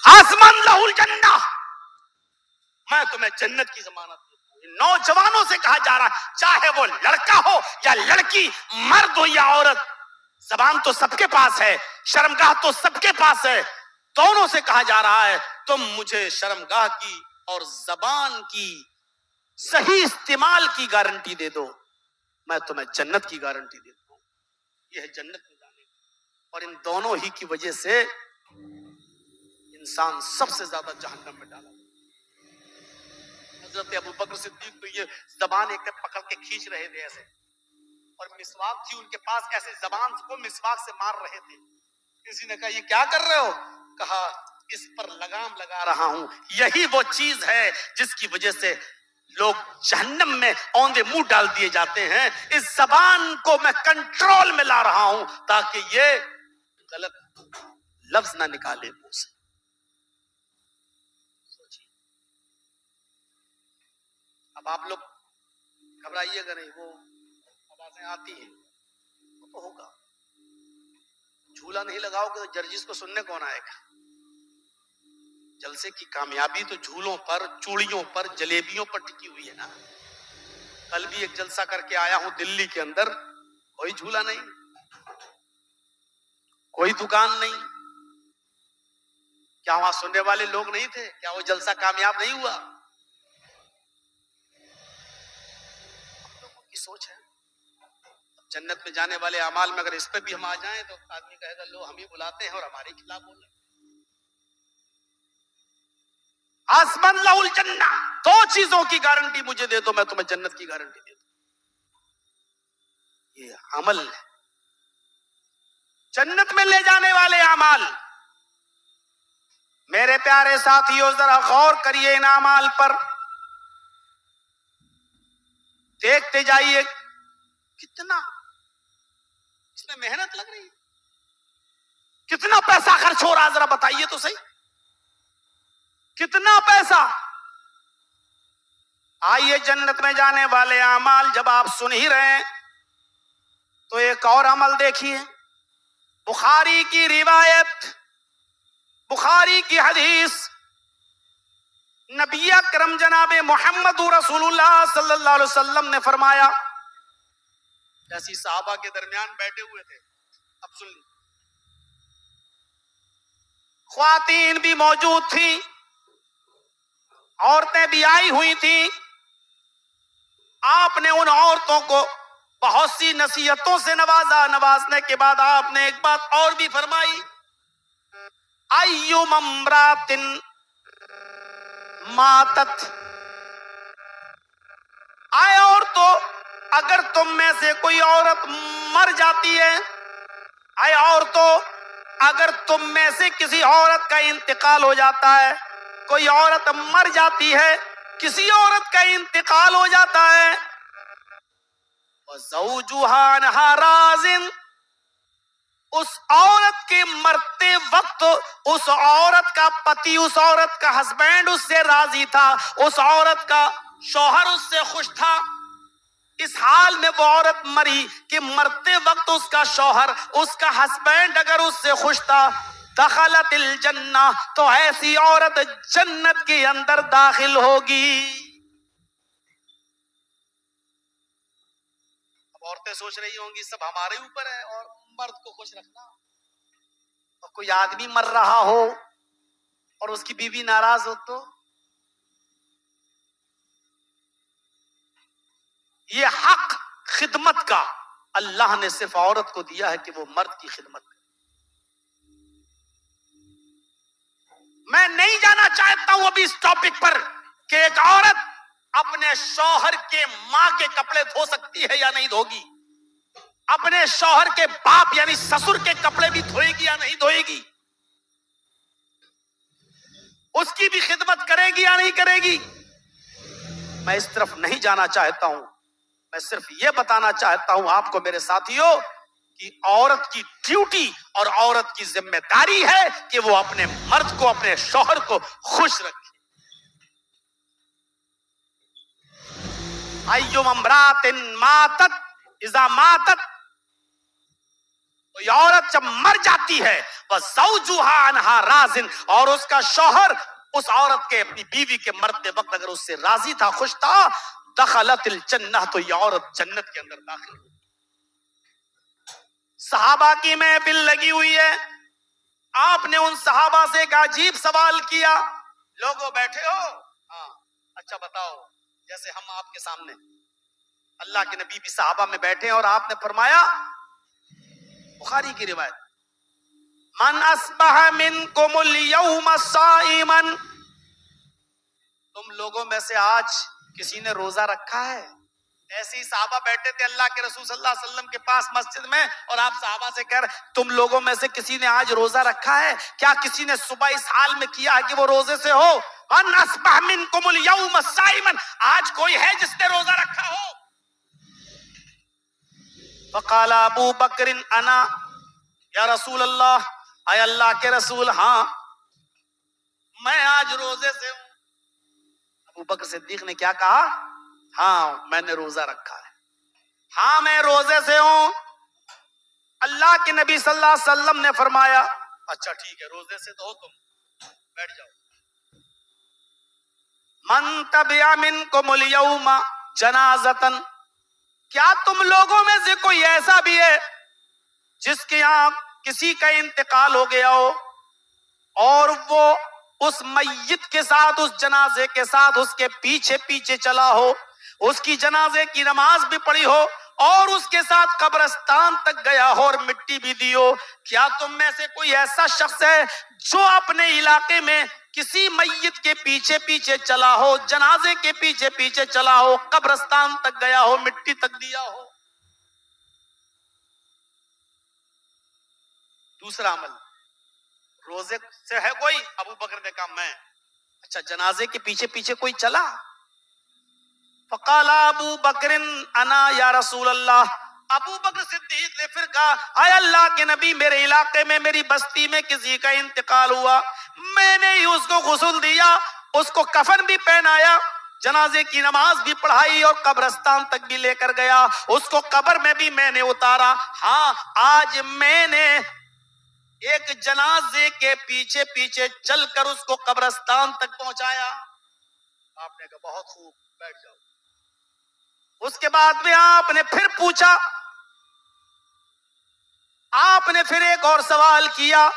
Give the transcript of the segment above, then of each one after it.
آسمان لہو الجنہ، میں تمہیں جنت کی ضمانت دیتا ہوں۔ نوجوانوں سے کہا جا رہا ہے، چاہے وہ لڑکا ہو یا لڑکی، مرد ہو یا عورت، زبان تو سب کے پاس ہے، شرمگاہ تو سب کے پاس ہے، دونوں سے کہا جا رہا ہے تم مجھے شرمگاہ کی اور زبان کی صحیح استعمال کی گارنٹی دے دو، میں تمہیں جنت کی گارنٹی دیتا ہوں۔ یہ ہے جنت میں جانے کی، اور ان دونوں ہی کی وجہ سے انسان سب سے زیادہ جہنم میں ڈالا۔ حضرت ابو بکر صدیق تو یہ زبان ایک پکڑ کے کھینچ رہے تھے ایسے، اور مسواک تھی ان کے پاس، ایسے زبان کو مسواک سے مار رہے تھے۔ کسی نے کہا یہ کیا کر رہے ہو؟ کہا اس پر لگام لگا رہا ہوں، یہی وہ چیز ہے جس کی وجہ سے لوگ جہنم میں اوندے منہ ڈال دیے جاتے ہیں۔ اس زبان کو میں کنٹرول میں لا رہا ہوں تاکہ یہ غلط لفظ نہ نکالے منہ سے۔ سوچیے، اب آپ لوگ گھبرائیے گا نہیں، وہ آوازیں آتی ہیں وہ تو ہوگا، جھولا نہیں لگاؤ گے تو جرجس کو سننے کون آئے گا؟ جلسے کی کامیابی تو جھولوں پر، چوڑیوں پر، جلیبیوں پر ٹکی ہوئی ہے نا۔ کل بھی ایک جلسہ کر کے آیا ہوں دلی کے اندر، کوئی جھولا نہیں، کوئی دکان نہیں۔ کیا وہاں سننے والے لوگ نہیں تھے؟ کیا وہ جلسہ کامیاب نہیں ہوا؟ ہم لوگوں کی سوچ ہے جنت میں جانے والے اعمال میں اگر اس پہ بھی ہم آ جائیں تو آدمی کہے گا لو ہم ہی بلاتے ہیں اور ہمارے خلاف بول رہے ہیں۔ آسمان لہو الجنہ، دو چیزوں کی گارنٹی مجھے دے دو، میں تمہیں جنت کی گارنٹی دے دوں۔ یہ عمل ہے جنت میں لے جانے والے اعمال۔ میرے پیارے ساتھیوں ذرا غور کریے ان اعمال پر، دیکھتے جائیے کتنا اس میں محنت لگ رہی ہے، کتنا پیسہ خرچ ہو رہا، ذرا بتائیے تو صحیح، کتنا پیسہ۔ آئیے جنت میں جانے والے اعمال جب آپ سن ہی رہے ہیں تو ایک اور عمل دیکھیے، بخاری کی روایت، بخاری کی حدیث، نبی اکرم جناب محمد رسول اللہ صلی اللہ علیہ وسلم نے فرمایا، ایسی صحابہ کے درمیان بیٹھے ہوئے تھے، اب سن لی، خواتین بھی موجود تھیں، عورتیں بھی آئی ہوئی تھیں۔ آپ نے ان عورتوں کو بہت سی نصیحتوں سے نوازا، نوازنے کے بعد آپ نے ایک بات اور بھی فرمائی، ایُّم امرأۃ ماتت، آئے عورتوں اگر تم میں سے کوئی عورت مر جاتی ہے، آئے عورتوں اگر تم میں سے کسی عورت کا انتقال ہو جاتا ہے، کوئی عورت مر جاتی ہے، کسی عورت کا انتقال ہو جاتا ہے، وَزَوْجُهَا عَنْهَا رَاضٍ، اس عورت کے مرتے وقت اس عورت کا پتی، اس عورت کا ہسبینڈ اس سے راضی تھا، اس عورت کا شوہر اس سے خوش تھا، اس حال میں وہ عورت مری کہ مرتے وقت اس کا شوہر، اس کا ہسبینڈ اگر اس سے خوش تھا، دخلت الجنہ، تو ایسی عورت جنت کے اندر داخل ہوگی۔ اب عورتیں سوچ رہی ہوں گی سب ہمارے اوپر ہے اور مرد کو خوش رکھنا، اور کوئی آدمی مر رہا ہو اور اس کی بیوی ناراض ہو تو یہ حق خدمت کا اللہ نے صرف عورت کو دیا ہے کہ وہ مرد کی خدمت کرے۔ میں نہیں جانا چاہتا ہوں ابھی اس ٹاپک پر کہ ایک عورت اپنے شوہر کے ماں کے کپڑے دھو سکتی ہے یا نہیں دھوگی، اپنے شوہر کے باپ یعنی سسر کے کپڑے بھی دھوئے گی یا نہیں دھوئے گی، اس کی بھی خدمت کرے گی یا نہیں کرے گی۔ میں اس طرف نہیں جانا چاہتا ہوں، میں صرف یہ بتانا چاہتا ہوں آپ کو میرے ساتھیوں کہ عورت کی ڈیوٹی اور عورت کی ذمہ داری ہے کہ وہ اپنے مرد کو، اپنے شوہر کو خوش رکھے۔ ایُّم امرأۃ ماتت، اذا ماتت، کوئی عورت جب مر جاتی ہے وَزَوْجُهَا عَنْهَا رَاضٍ، اور اس کا شوہر اس عورت کے اپنی بیوی کے مرتے وقت اگر اس سے راضی تھا، خوش تھا، دخلت الجنہ، تو یہ عورت جنت کے اندر داخل ہوئی۔ صحابہ کی محفل لگی ہوئی ہے، آپ نے ان صحابہ سے ایک عجیب سوال کیا، لوگوں بیٹھے ہو؟ ہاں، اچھا بتاؤ، جیسے ہم آپ کے سامنے، اللہ کے نبی بھی صحابہ میں بیٹھے اور آپ نے فرمایا، بخاری کی روایت، من اصبح منکم اليوم صائما، تم لوگوں میں سے آج کسی نے روزہ رکھا ہے؟ ایسے ہی صحابہ بیٹھے تھے اللہ کے رسول صلی اللہ علیہ وسلم کے پاس مسجد میں، اور آپ صحابہ سے کہہ رہے تم لوگوں میں سے کسی نے آج روزہ رکھا ہے؟ کیا کسی نے صبح اس حال میں کیا ہے کہ وہ روزے سے ہو؟ من اصبح منکم اليوم صائما، آج کوئی ہے جس نے روزہ رکھا ہو؟ فقال ابو بکر انا یا رسول اللہ، اے اللہ کے رسول، ہاں میں آج روزے سے ہوں۔ ابو بکر صدیق نے کیا کہا؟ ہاں میں نے روزہ رکھا ہے، ہاں میں روزے سے ہوں۔ اللہ کے نبی صلی اللہ علیہ وسلم نے فرمایا، اچھا ٹھیک ہے، روزے سے تو ہو تم، بیٹھ جاؤ۔ من تبع منکم اليوم جنازۃ، کیا تم لوگوں میں سے کوئی ایسا بھی ہے جس کے یہاں کسی کا انتقال ہو گیا ہو اور وہ اس میت کے ساتھ، اس جنازے کے ساتھ اس کے پیچھے پیچھے چلا ہو، اس کی جنازے کی نماز بھی پڑھی ہو اور اس کے ساتھ قبرستان تک گیا ہو اور مٹی بھی دی ہو؟ کیا تم میں سے کوئی ایسا شخص ہے جو اپنے علاقے میں کسی میت کے پیچھے پیچھے چلا ہو، جنازے کے پیچھے پیچھے چلا ہو، قبرستان تک گیا ہو، مٹی تک دیا ہو؟ دوسرا عمل، روزے سے ہے کوئی؟ ابو بکر نے کہا میں۔ اچھا جنازے کے پیچھے پیچھے کوئی چلا؟ فقال ابو بکر انا یا رسول اللہ، ابو بکر صدیق نے پھر کہا، اے اللہ کے نبی، میرے علاقے میں، میری بستی میں کسی کا انتقال ہوا، میں نے ہی اس کو غسل دیا، اس کو کفن بھی پہنایا، جنازے کی نماز بھی پڑھائی اور قبرستان تک بھی لے کر گیا، اس کو قبر میں بھی میں نے اتارا۔ ہاں آج میں نے ایک جنازے کے پیچھے پیچھے چل کر اس کو قبرستان تک پہنچایا۔ آپ نے کہا بہت خوب، بیٹھ جاؤ۔ اس کے بعد میں آپ نے پھر پوچھا، آپ نے پھر ایک اور سوال کیا،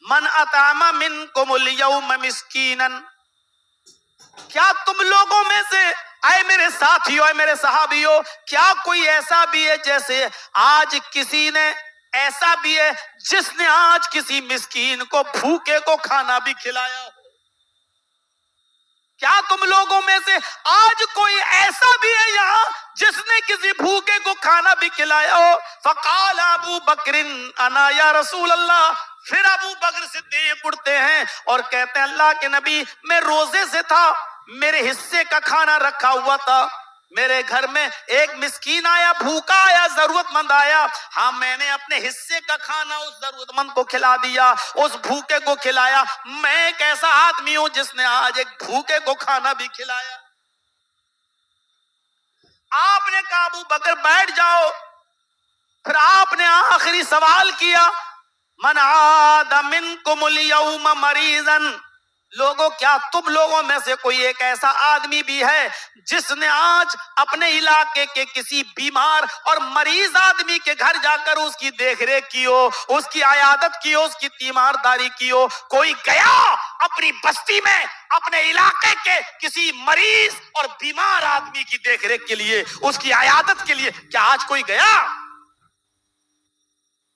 من اطعم منکم اليوم مسکینا، کیا تم لوگوں میں سے، اے میرے ساتھیوں، اے میرے صحابیوں، کیا کوئی ایسا بھی ہے جیسے آج کسی نے، ایسا بھی ہے جس نے آج کسی مسکین کو، بھوکے کو کھانا بھی کھلایا ہو؟ کیا تم لوگوں میں سے آج کوئی ایسا بھی ہے یہاں جس نے کسی بھوکے کو کھانا بھی کھلایا ہو؟ فقال ابو بکر انا یا رسول اللہ، پھر ابو بکر صدیق اٹھتے ہیں اور کہتے ہیں اللہ کے نبی، میں روزے سے تھا، میرے حصے کا کھانا رکھا ہوا تھا، میرے گھر میں ایک مسکین آیا، بھوکا آیا، ضرورت مند آیا، ہاں میں نے اپنے حصے کا کھانا اس ضرورت مند کو کھلا دیا، اس بھوکے کو کھلایا۔ میں ایک ایسا آدمی ہوں جس نے آج ایک بھوکے کو کھانا بھی کھلایا۔ آپ نے کہا ابو بکر بیٹھ جاؤ۔ پھر آپ نے آخری سوال کیا، من عاد منکم اليوم مریضا، لوگوں کیا تم لوگوں میں سے کوئی ایک ایسا آدمی بھی ہے جس نے آج اپنے علاقے کے کسی بیمار اور مریض آدمی کے گھر جا کر اس کی دیکھ ریکھ کی ہو، اس کی عیادت کی ہو، اس کی تیمارداری کی ہو؟ کوئی گیا اپنی بستی میں اپنے علاقے کے کسی مریض اور بیمار آدمی کی دیکھ ریکھ کے لیے، اس کی عیادت کے لیے، کیا آج کوئی گیا؟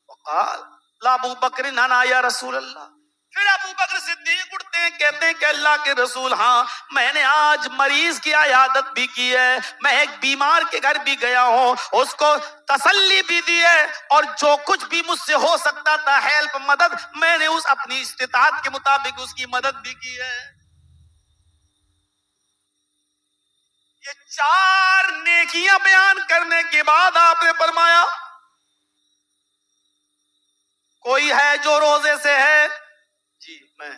وقال ابو بکر انا یا رسول اللہ، پھر ابو بکر صدیق اٹھتے ہیں، کہتے ہیں کہ اللہ کے رسول، ہاں میں نے آج مریض کی عیادت بھی کی ہے، میں ایک بیمار کے گھر بھی گیا ہوں، اس کو تسلی بھی دی ہے، اور جو کچھ بھی مجھ سے ہو سکتا تھا ہیلپ، مدد، میں نے اس اپنی استطاعت کے مطابق اس کی مدد بھی کی ہے۔ یہ چار نیکیاں بیان کرنے کے بعد آپ نے فرمایا، کوئی ہے جو روزے سے ہے؟ جی میں۔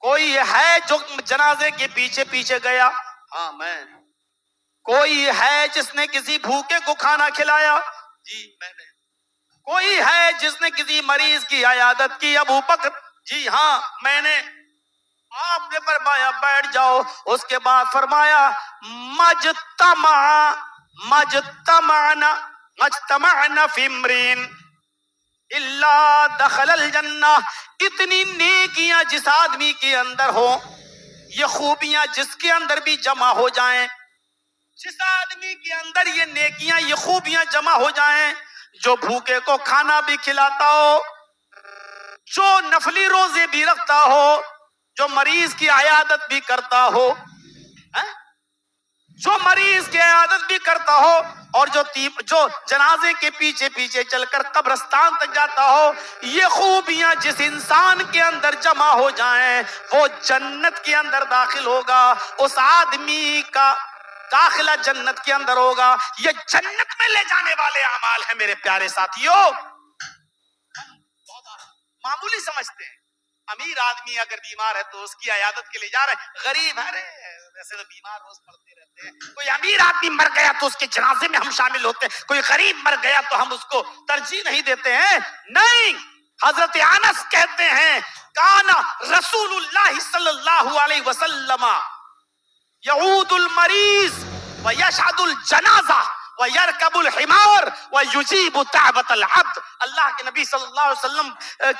کوئی ہے جو جنازے کے پیچھے پیچھے گیا؟ ہاں میں۔ کوئی ہے جس نے کسی بھوکے کو کھانا کھلایا؟ جی میں نے۔ کوئی ہے جس نے کسی مریض کی عیادت کی؟ ابو بکر: جی ہاں میں نے۔ آپ نے فرمایا بیٹھ جاؤ۔ اس کے بعد فرمایا مجتمعنا فی امرین الا دخل الجنہ۔ اتنی نیکیاں جس آدمی کے اندر ہو، یہ خوبیاں جس کے اندر بھی جمع ہو جائیں، جس آدمی کے اندر یہ نیکیاں یہ خوبیاں جمع ہو جائیں، جو بھوکے کو کھانا بھی کھلاتا ہو، جو نفلی روزے بھی رکھتا ہو، جو مریض کی عیادت بھی کرتا ہو، جو مریض کی عیادت بھی کرتا ہو، اور جو جنازے کے پیچھے پیچھے چل کر قبرستان تک جاتا ہو، یہ خوبیاں جس انسان کے اندر جمع ہو جائیں وہ جنت کے اندر داخل ہوگا، اس آدمی کا داخلہ جنت کے اندر ہوگا۔ یہ جنت میں لے جانے والے اعمال ہیں میرے پیارے ساتھیوں۔ معمولی سمجھتے ہیں، امیر آدمی اگر بیمار ہے تو اس کی عیادت کے لیے جا رہے ہیں، غریب ہے ویسے تو بیمار روز پڑتے رہتے ہیں۔ کوئی امیر آدمی مر گیا تو اس کے جنازے میں ہم شامل ہوتے ہیں، کوئی غریب مر گیا تو ہم اس کو ترجیح نہیں دیتے ہیں۔ نہیں، حضرت انس کہتے ہیں کانا رسول اللہ صلی اللہ علیہ وسلم یعود المریض ویشہد الجنازہ ویرکب الحمار ویجیب دعوت العبد۔ اللہ کے نبی صلی اللہ علیہ وسلم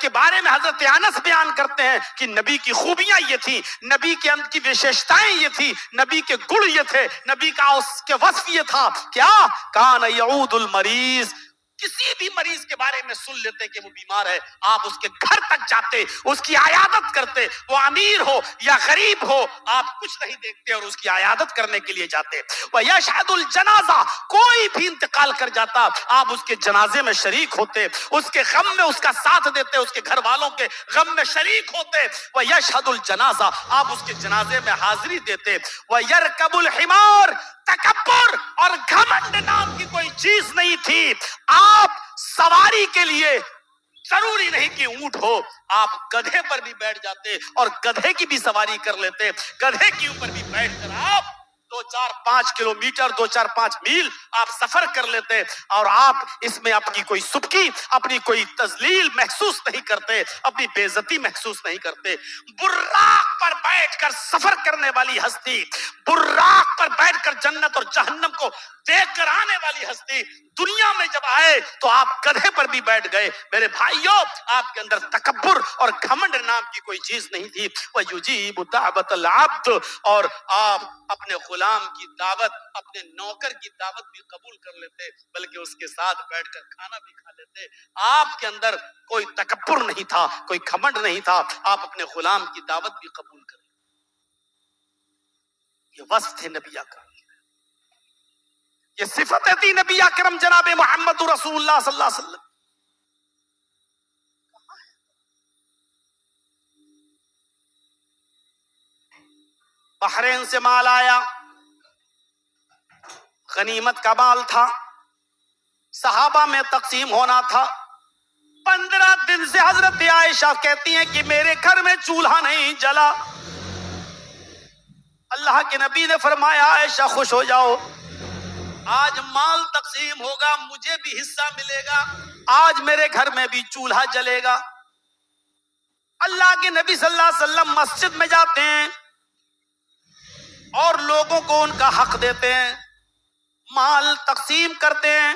کے بارے میں حضرت انس بیان کرتے ہیں کہ نبی کی خوبیاں یہ تھی، نبی کے اندر کی وشیشتائیں یہ تھی، نبی کے گن یہ تھے، نبی کا اس کے وصف یہ تھا، کیا کان یعود المریض۔ کسی بھی مریض کے بارے میں سن لیتے کہ وہ بیمار ہے، آپ اس کے گھر تک جاتے، اس کی عیادت کرتے، وہ امیر ہو یا غریب ہو، آپ کچھ نہیں دیکھتے اور اس کی عیادت کرنے کے لیے جاتے۔ وَيَشْهَدُ الْجَنَازَةَ، کوئی بھی انتقال کر جاتا آپ اس کے جنازے میں شریک ہوتے، اس کے غم میں اس کا ساتھ دیتے، اس کے گھر والوں کے غم میں شریک ہوتے۔ وَيَشْهَدُ الْجَنَازَةَ، آپ اس کے جنازے میں حاضری دیتے۔ وَيَرْكَبُ الْحِمَارَ، تکبر اور گھمنڈ نام کی کوئی چیز نہیں تھی۔ آپ سواری کے لیے ضروری نہیں کہ اونٹ ہو، آپ گدھے پر بھی بیٹھ جاتے اور گدھے کی بھی سواری کر لیتے، گدھے کے اوپر بھی بیٹھ کر آپ 2-4-5 کلومیٹر 2-4-5 میل آپ سفر کر لیتے، اور آپ اس میں اپنی کوئی سبکی، اپنی کوئی تذلیل محسوس نہیں کرتے، اپنی بے عزتی محسوس نہیں کرتے۔ براق پر بیٹھ کر سفر کرنے والی ہستی، براق پر بیٹھ کر جنت اور جہنم کو دیکھ کر آنے والی ہستی دنیا میں جب آئے تو آپ گدھے پر بھی بیٹھ گئے۔ میرے بھائیوں، آپ کے اندر تکبر اور گھمنڈ نام کی کوئی چیز نہیں تھی۔ وَيُجِيبُ دَعْوَةَ الْعَبْدِ، اور آپ اپنے غلام کی دعوت، اپنے نوکر کی دعوت بھی قبول کر لیتے، بلکہ اس کے ساتھ بیٹھ کر کھانا بھی کھا لیتے۔ آپ کے اندر کوئی تکبر نہیں تھا، کوئی گھمنڈ نہیں تھا، آپ اپنے غلام کی دعوت بھی قبول کر لیتے۔ یہ وصف تھے نبی اکرم، یہ صفت تھی نبی اکرم جناب محمد رسول اللہ صلی اللہ علیہ وسلم۔ بحرین سے مال آیا، غنیمت کا مال تھا، صحابہ میں تقسیم ہونا تھا۔ 15 دن سے حضرت عائشہ کہتی ہیں کہ میرے گھر میں چولہا نہیں جلا۔ اللہ کے نبی نے فرمایا عائشہ خوش ہو جاؤ، آج مال تقسیم ہوگا، مجھے بھی حصہ ملے گا، آج میرے گھر میں بھی چولہا جلے گا۔ اللہ کے نبی صلی اللہ علیہ وسلم مسجد میں جاتے ہیں اور لوگوں کو ان کا حق دیتے ہیں، مال تقسیم کرتے ہیں،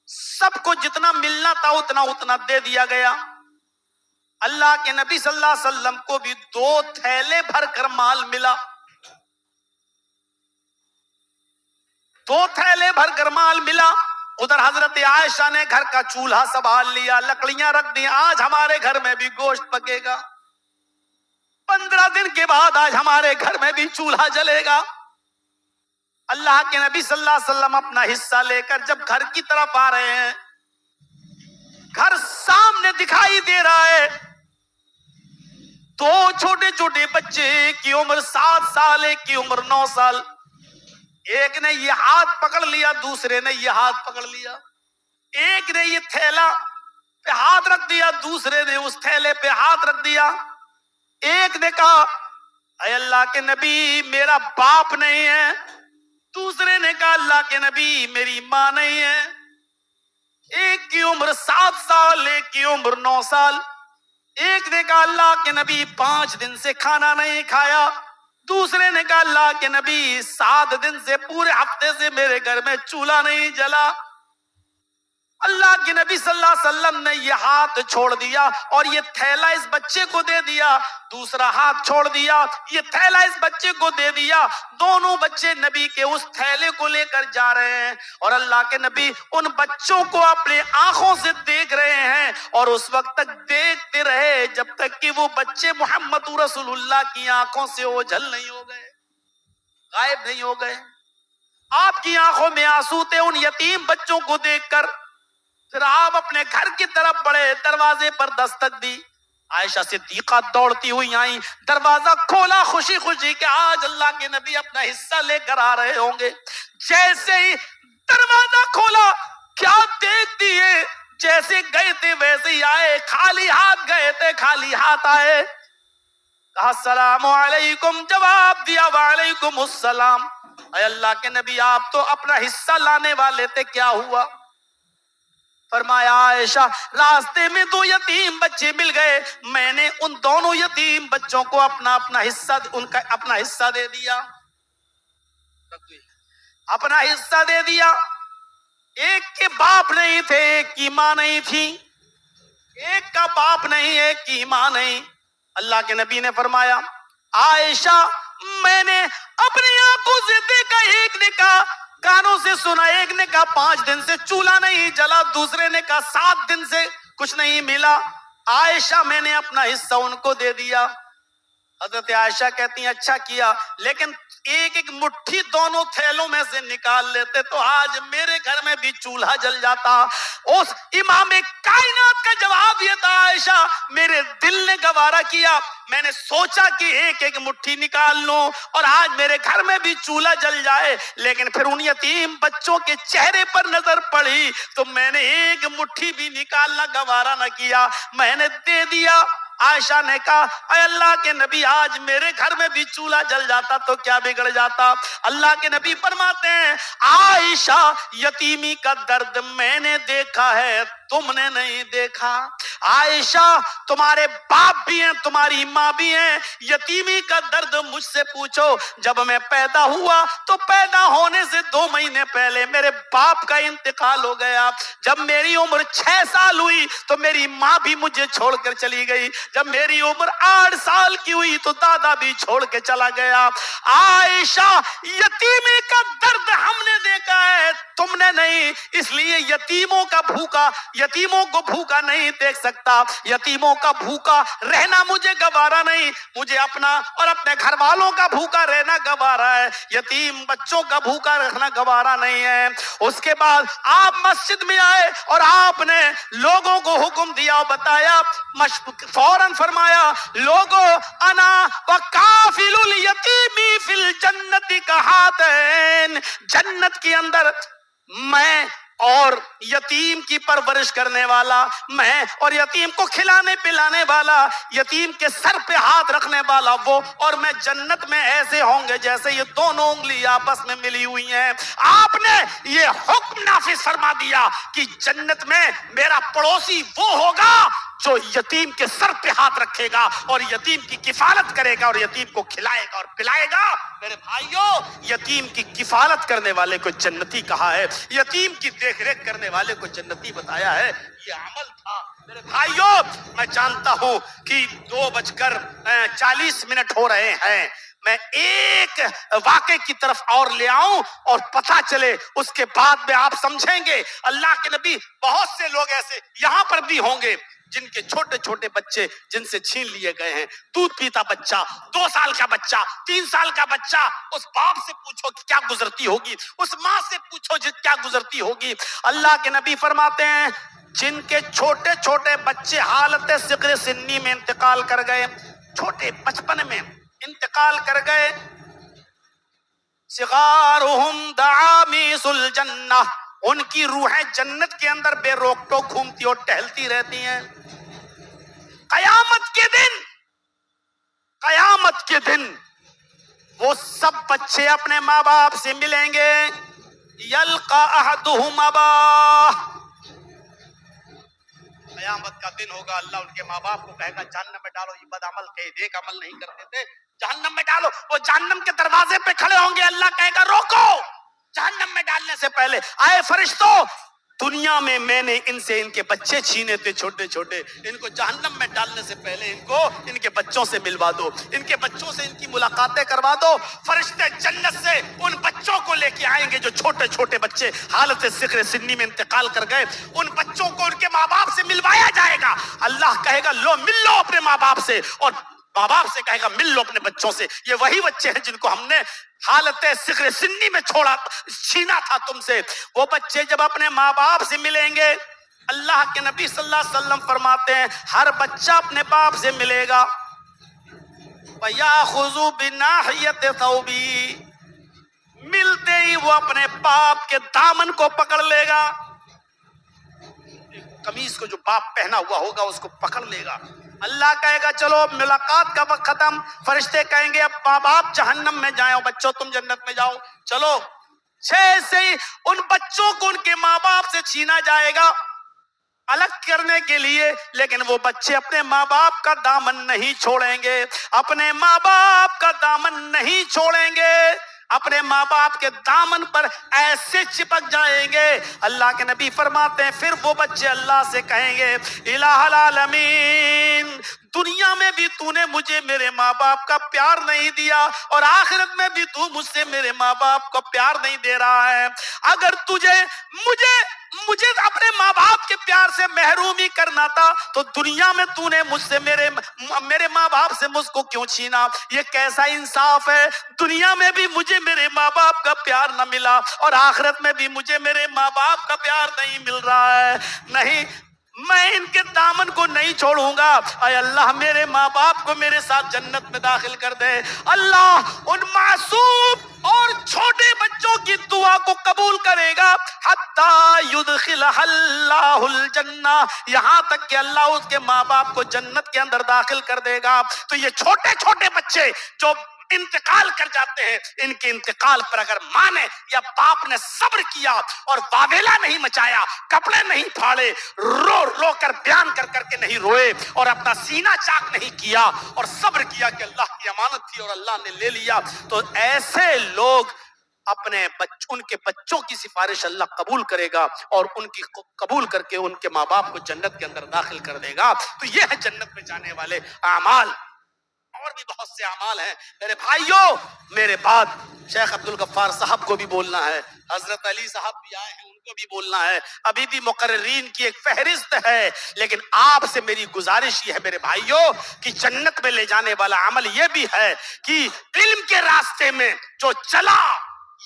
سب کو جتنا ملنا تھا اتنا دے دیا گیا۔ اللہ کے نبی صلی اللہ علیہ وسلم کو بھی 2 تھیلے بھر کر مال ملا، 2 تھیلے بھر کر مال ملا۔ ادھر حضرت عائشہ نے گھر کا چولہا سنبھال لیا، لکڑیاں رکھ دی، آج ہمارے گھر میں بھی گوشت پکے گا، 15 دن کے بعد آج ہمارے گھر میں بھی چولہا جلے گا۔ اللہ کے نبی صلی اللہ علیہ وسلم اپنا حصہ لے کر جب گھر کی طرف آ رہے ہیں، گھر سامنے دکھائی دے رہا ہے، 2 چھوٹے چھوٹے بچے، ایک کی عمر 7 سال، ایک کی عمر 9 سال۔ ایک نے یہ ہاتھ پکڑ لیا، دوسرے نے یہ ہاتھ پکڑ لیا، ایک نے یہ تھیلا پہ ہاتھ رکھ دیا، دوسرے نے اس تھیلے پہ ہاتھ رکھ دیا۔ ایک نے کہا اے اللہ کے نبی میرا باپ نہیں ہے، دوسرے نے کہا اللہ کے نبی میری ماں نہیں ہے، ایک کی عمر 7 سال، ایک کی عمر 9 سال. ایک نے کہا اللہ کے نبی 5 دن سے کھانا نہیں کھایا. دوسرے نے کہا اللہ کے نبی 7 دن سے، پورے ہفتے سے میرے گھر میں چولہا نہیں جلا. اللہ کے نبی صلی اللہ علیہ وسلم نے یہ ہاتھ چھوڑ دیا اور یہ تھیلا اس بچے کو دے دیا. دوسرا ہاتھ چھوڑ دیا، یہ تھیلا اس بچے کو دے دیا. دونوں بچے نبی کے اس تھیلے کو لے کر جا رہے ہیں اور اللہ کے نبی ان بچوں کو اپنے آنکھوں سے دیکھ رہے ہیں. اور اس وقت تک دیکھتے رہے جب تک کہ وہ بچے محمد رسول اللہ کی آنکھوں سے اوجھل نہیں ہو گئے، غائب نہیں ہو گئے. آپ کی آنکھوں میں آنسو تھے ان یتیم بچوں کو دیکھ کر. پھر آپ اپنے گھر کی طرف بڑھے، دروازے پر دستک دی. عائشہ صدیقہ دوڑتی ہوئی آئیں، دروازہ کھولا خوشی خوشی کہ آج اللہ کے نبی اپنا حصہ لے کر آ رہے ہوں گے. جیسے ہی دروازہ کھولا، کیا دیکھتی ہے؟ جیسے گئے تھے ویسے ہی آئے، خالی ہاتھ گئے تھے خالی ہاتھ آئے. کہا السلام علیکم، جواب دیا وعلیکم السلام. اے اللہ کے نبی آپ تو اپنا حصہ لانے والے تھے، کیا ہوا؟ فرمایا عائشہ راستے میں 2 یتیم بچے مل گئے، میں نے ان دونوں یتیم بچوں کو اپنا حصہ، ان کا اپنا حصہ دے دیا، اپنا حصہ دے دیا. ایک کے باپ نہیں تھے، ایک کی ماں نہیں تھی. ایک کا باپ نہیں، ایک کی ماں نہیں. اللہ کے نبی نے فرمایا عائشہ میں نے اپنی آنکھوں سے دیکھا. ایک نے کہا کانوں سے سنا، ایک نے کہا 5 دن سے چولہا نہیں جلا، دوسرے نے کہا 7 دن سے کچھ نہیں ملا. عائشہ میں نے اپنا حصہ ان کو دے دیا. حضرت عائشہ کہتی ہیں اچھا کیا، لیکن ایک ایک مٹھی دونوں تھیلوں میں سے نکال لیتے تو آج میرے گھر میں بھی چولہا جل جاتا. اس امام کائنات کا جواب یہ تھا عائشہ میرے دل نے گوارا کیا، میں نے سوچا کہ ایک ایک مٹھی نکال لوں اور آج میرے گھر میں بھی چولہا جل جائے. لیکن پھر ان یتیم بچوں کے چہرے پر نظر پڑی تو میں نے ایک مٹھی بھی نکالنا گوارا نہ کیا، میں نے دے دیا. عائشہ نے کہا اے اللہ کے نبی آج میرے گھر میں بھی چولہا جل جاتا تو کیا بگڑ جاتا. اللہ کے نبی فرماتے ہیں عائشہ یتیمی کا درد میں نے دیکھا ہے، تم نے نہیں دیکھا. عائشہ تمہارے باپ بھی ہیں، تمہاری ماں بھی ہیں، یتیمی کا درد مجھ سے پوچھو. جب میں پیدا ہوا تو پیدا ہونے سے 2 مہینے پہلے میرے باپ کا انتقال ہو گیا. جب میری عمر 6 سال ہوئی تو میری ماں بھی مجھے چھوڑ کر چلی گئی. جب میری عمر 8 سال کی ہوئی تو دادا بھی چھوڑ کے چلا گیا. عائشہ یتیمی کا درد ہم نے دیکھا ہے، تم نے نہیں، اس لیے یتیموں کا بھوکا، یتیموں کو بھوکا نہیں دیکھ سکتا. یتیموں کا بھوکا رہنا مجھے گوارا نہیں، مجھے اپنا اور اپنے گھر والوں کا بھوکا رہنا گوارا ہے، یتیم بچوں کا بھوکا رکھنا گوارا نہیں ہے. اس کے بعد آپ مسجد میں آئے اور آپ نے لوگوں کو حکم دیا اور بتایا، فوراً فرمایا لوگوں انا وکافل الیتیمی فی الجنت کہاتین، جنت کے اندر میں اور یتیم کی پرورش کرنے والا، میں اور یتیم کو کھلانے پلانے والا، یتیم کے سر پہ ہاتھ رکھنے والا وہ اور میں جنت میں ایسے ہوں گے جیسے یہ دونوں انگلی آپس میں ملی ہوئی ہیں. آپ نے یہ حکم نافذ فرما دیا کہ جنت میں میرا پڑوسی وہ ہوگا جو یتیم کے سر پہ ہاتھ رکھے گا اور یتیم کی کفالت کرے گا اور یتیم کو کھلائے گا اور پلائے گا. میرے بھائیوں یتیم کی کفالت کرنے والے کو جنتی کہا ہے، یتیم کی دیکھ ریکھ کرنے والے کو جنتی بتایا ہے. یہ عمل تھا. میرے بھائیوں میں جانتا ہوں کہ 2:40 ہو رہے ہیں، میں ایک واقعے کی طرف اور لے آؤں اور پتہ چلے، اس کے بعد میں آپ سمجھیں گے. اللہ کے نبی بہت سے لوگ ایسے یہاں پر بھی ہوں گے جن کے چھوٹے چھوٹے بچے جن سے چھین لیے گئے ہیں. دودھ پیتا بچہ، 2 سال کا بچہ، 3 سال کا بچہ، اس باپ سے پوچھو کہ کیا گزرتی ہوگی، اس ماں سے پوچھو کیا گزرتی ہوگی. اللہ کے نبی فرماتے ہیں جن کے چھوٹے چھوٹے بچے حالت صغر سنی میں انتقال کر گئے، چھوٹے بچپن میں انتقال کر گئے، صغارہم دعامیس الجنہ، ان کی روحیں جنت کے اندر بے روک ٹوک گھومتی اور ٹہلتی رہتی ہیں. قیامت کے دن وہ سب بچے اپنے ماں باپ سے ملیں گے. یلقا احدہم اباہ، قیامت کا دن ہوگا, اللہ ان کے ماں باپ کو کہے گا جہنم میں ڈالو, یہ بدعمل تھے, نیک عمل نہیں کرتے تھے, جہنم میں ڈالو. وہ جہنم کے دروازے پہ کھڑے ہوں گے, اللہ کہے گا روکو, جہنم میں ڈالنے سے پہلے آئے فرشتوں, دنیا میں میں نے ان سے ان کے بچے چھینے تھے چھوٹے چھوٹے, ان کو جہنم میں ڈالنے سے پہلے ان کو ان کے بچوں سے ملوا دو, ان کے بچوں سے ان کی ملاقاتیں کروا دو. فرشتے جنت سے ان بچوں کو لے کے آئیں گے جو چھوٹے چھوٹے بچے حالت صغر سنی میں انتقال کر گئے, ان بچوں کو ان کے ماں باپ سے ملوایا جائے گا. اللہ کہے گا لو مل لو اپنے ماں باپ سے, اور ماں باپ سے کہے گا مل لو اپنے بچوں سے. یہ وہی بچے ہیں جن کو ہم نے حالت صغر سنی میں چھینا تھا تم سے. وہ بچے جب اپنے ماں باپ سے ملیں گے, اللہ کے نبی صلی اللہ علیہ وسلم فرماتے ہیں ہر بچہ اپنے باپ سے ملے گا. وَيَأْخُذُ بِنَاحِيَةِ ثَوْبِهِ, ملتے ہی وہ اپنے باپ کے دامن کو پکڑ لے گا. قمیص کو جو باپ پہنا ہوا ہوگا اس کو پکڑ لے گا. اللہ کہے گا چلو ملاقات کا وقت ختم. فرشتے کہیں گے اب ماں باپ جہنم میں جائیں, بچوں تم جنت میں جاؤ. چلو جیسے ہی ان بچوں کو ان کے ماں باپ سے چھینا جائے گا الگ کرنے کے لیے, لیکن وہ بچے اپنے ماں باپ کا دامن نہیں چھوڑیں گے, اپنے ماں باپ کا دامن نہیں چھوڑیں گے, اپنے ماں باپ کے دامن پر ایسے چپک جائیں گے. اللہ کے نبی فرماتے ہیں پھر وہ بچے اللہ سے کہیں گے الہ العالمین, دنیا میں بھی تو نے مجھے میرے ماں باپ کا پیار نہیں دیا, اور آخرت میں بھی تو مجھ سے میرے ماں باپ کو پیار نہیں دے رہا ہے. اگر تجھے مجھے اپنے ماں باپ کے پیار سے محروم ہی کرنا تھا تو دنیا میں تو نے مجھ سے میرے ماں باپ سے مجھ کو کیوں چھینا؟ یہ کیسا انصاف ہے؟ دنیا میں بھی مجھے میرے ماں باپ کا پیار نہ ملا اور آخرت میں بھی مجھے میرے ماں باپ کا پیار نہیں مل رہا ہے. نہیں, میں ان کے دامن کو نہیں چھوڑوں گا. اے اللہ میرے ماں باپ کو میرے ساتھ جنت میں داخل کر دے. اللہ ان معصوم اور چھوٹے بچوں کی دعا کو قبول کرے گا حتی یدخلہ اللہ الجنہ, یہاں تک کہ اللہ اس کے ماں باپ کو جنت کے اندر داخل کر دے گا. تو یہ چھوٹے چھوٹے بچے جو انتقال کر جاتے ہیں, ان کے انتقال پر اگر ماں نے یا باپ نے صبر کیا اور واویلا نہیں مچایا, کپڑے نہیں پھاڑے, رو رو کر بیان کر کر کے نہیں روئے, اور اپنا سینہ چاک نہیں کیا اور صبر کیا کہ اللہ کی امانت تھی اور اللہ نے لے لیا, تو ایسے لوگ اپنے ان کے بچوں کی سفارش اللہ قبول کرے گا اور ان کی قبول کر کے ان کے ماں باپ کو جنت کے اندر داخل کر دے گا. تو یہ ہے جنت میں جانے والے اعمال. اور بھی بہت سے اعمال ہیں میرے بھائیوں. میرے بعد شیخ عبدالغفار صاحب کو بھی بولنا ہے, حضرت علی صاحب بھی آئے ہیں ان کو بھی بولنا ہے, ابھی بھی مقررین کی ایک فہرست ہے, لیکن آپ سے میری گزارش یہ ہے میرے بھائیوں کہ جنت میں لے جانے والا عمل یہ بھی ہے کہ علم کے راستے میں جو چلا,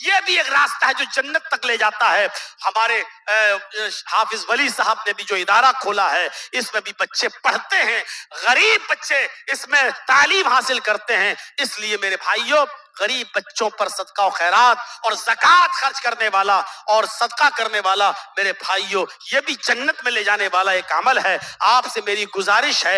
یہ بھی ایک راستہ ہے جو جنت تک لے جاتا ہے. ہمارے حافظ ولی صاحب نے بھی جو ادارہ کھولا ہے اس میں بھی بچے پڑھتے ہیں, غریب بچے اس میں تعلیم حاصل کرتے ہیں. اس لیے میرے بھائیوں غریب بچوں پر صدقہ و خیرات اور زکوٰۃ خرچ کرنے والا اور صدقہ کرنے والا میرے بھائیوں یہ بھی جنت میں لے جانے والا ایک عمل ہے. آپ سے میری گزارش ہے